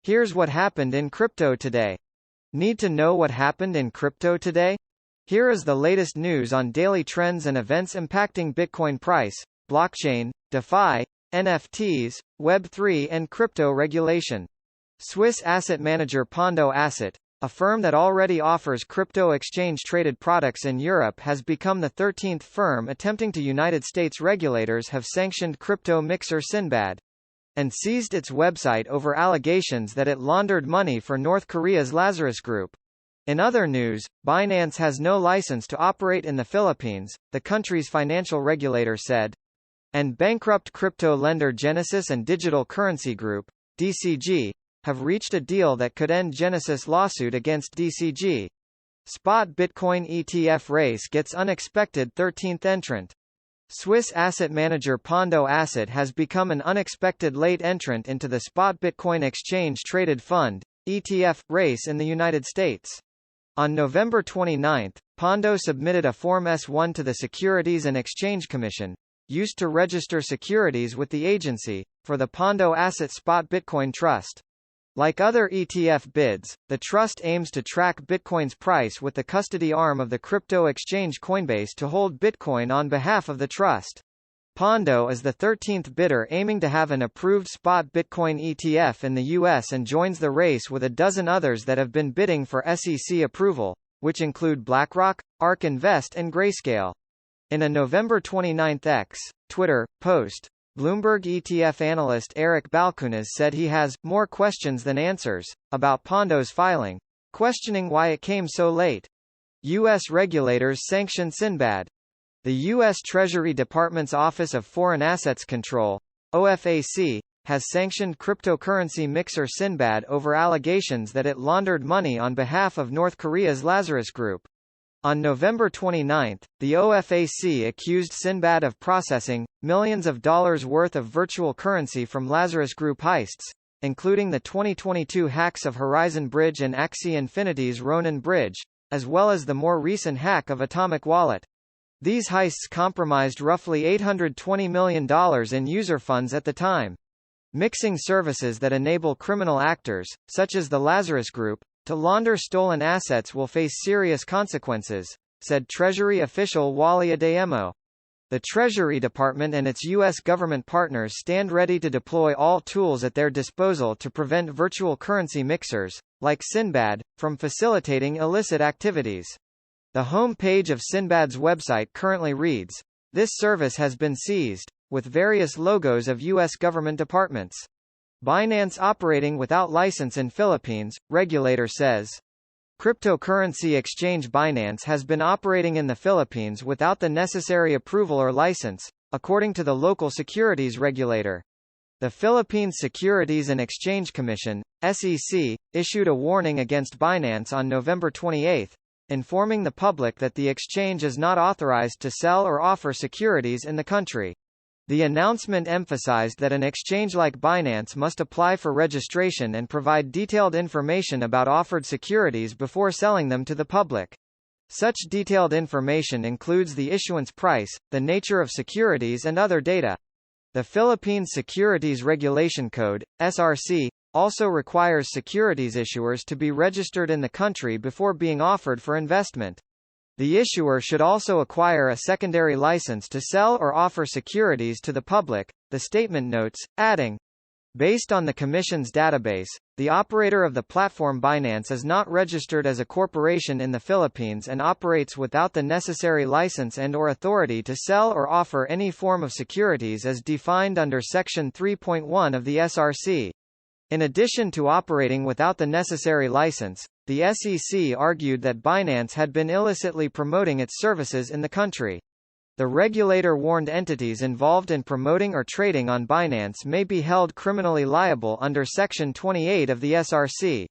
Here's what happened in crypto today. Need to know what happened in crypto today? Here is the latest news on daily trends and events impacting Bitcoin price, blockchain, DeFi, NFTs, Web3 and crypto regulation. Swiss asset manager Pando Asset, a firm that already offers crypto exchange-traded products in Europe, has become the 13th firm attempting to. United States regulators have sanctioned crypto mixer Sinbad and seized its website over allegations that it laundered money for North Korea's Lazarus Group. In other news, Binance has no license to operate in the Philippines, the country's financial regulator said. And bankrupt crypto lender Genesis and Digital Currency Group, DCG, have reached a deal that could end Genesis' lawsuit against DCG. Spot Bitcoin ETF race gets unexpected 13th entrant. Swiss asset manager Pando Asset has become an unexpected late entrant into the spot Bitcoin exchange-traded fund, ETF, race in the United States. On November 29, Pando submitted a Form S-1 to the Securities and Exchange Commission, used to register securities with the agency, for the Pando Asset Spot Bitcoin Trust. Like other ETF bids, the trust aims to track Bitcoin's price with the custody arm of the crypto exchange Coinbase to hold Bitcoin on behalf of the trust. Pando is the 13th bidder aiming to have an approved spot Bitcoin ETF in the U.S. and joins the race with a dozen others that have been bidding for SEC approval, which include BlackRock, ARK Invest and Grayscale. In a November 29 X, Twitter, post, Bloomberg ETF analyst Eric Balchunas said he has more questions than answers about Pando's filing, questioning why it came so late. U.S. regulators sanction Sinbad. The U.S. Treasury Department's Office of Foreign Assets Control, OFAC, has sanctioned cryptocurrency mixer Sinbad over allegations that it laundered money on behalf of North Korea's Lazarus Group. On November 29, the OFAC accused Sinbad of processing millions of dollars worth of virtual currency from Lazarus Group heists, including the 2022 hacks of Horizon Bridge and Axie Infinity's Ronin Bridge, as well as the more recent hack of Atomic Wallet. These heists compromised roughly $820 million in user funds at the time. Mixing services that enable criminal actors, such as the Lazarus Group, to launder stolen assets will face serious consequences, said Treasury official Wally Adeyemo. The Treasury Department and its U.S. government partners stand ready to deploy all tools at their disposal to prevent virtual currency mixers, like Sinbad, from facilitating illicit activities. The home page of Sinbad's website currently reads, "This service has been seized," with various logos of U.S. government departments. Binance operating without license in Philippines, regulator says. Cryptocurrency exchange Binance has been operating in the Philippines without the necessary approval or license, according to the local securities regulator. The Philippines Securities and Exchange Commission, SEC, issued a warning against Binance on November 28, informing the public that the exchange is not authorized to sell or offer securities in the country. The announcement emphasized that an exchange like Binance must apply for registration and provide detailed information about offered securities before selling them to the public. Such detailed information includes the issuance price, the nature of securities and other data. The Philippines Securities Regulation Code, SRC, also requires securities issuers to be registered in the country before being offered for investment. The issuer should also acquire a secondary license to sell or offer securities to the public, the statement notes, adding, based on the Commission's database, the operator of the platform Binance is not registered as a corporation in the Philippines and operates without the necessary license and/or authority to sell or offer any form of securities as defined under Section 3.1 of the SRC. In addition to operating without the necessary license, the SEC argued that Binance had been illicitly promoting its services in the country. The regulator warned entities involved in promoting or trading on Binance may be held criminally liable under Section 28 of the SRC.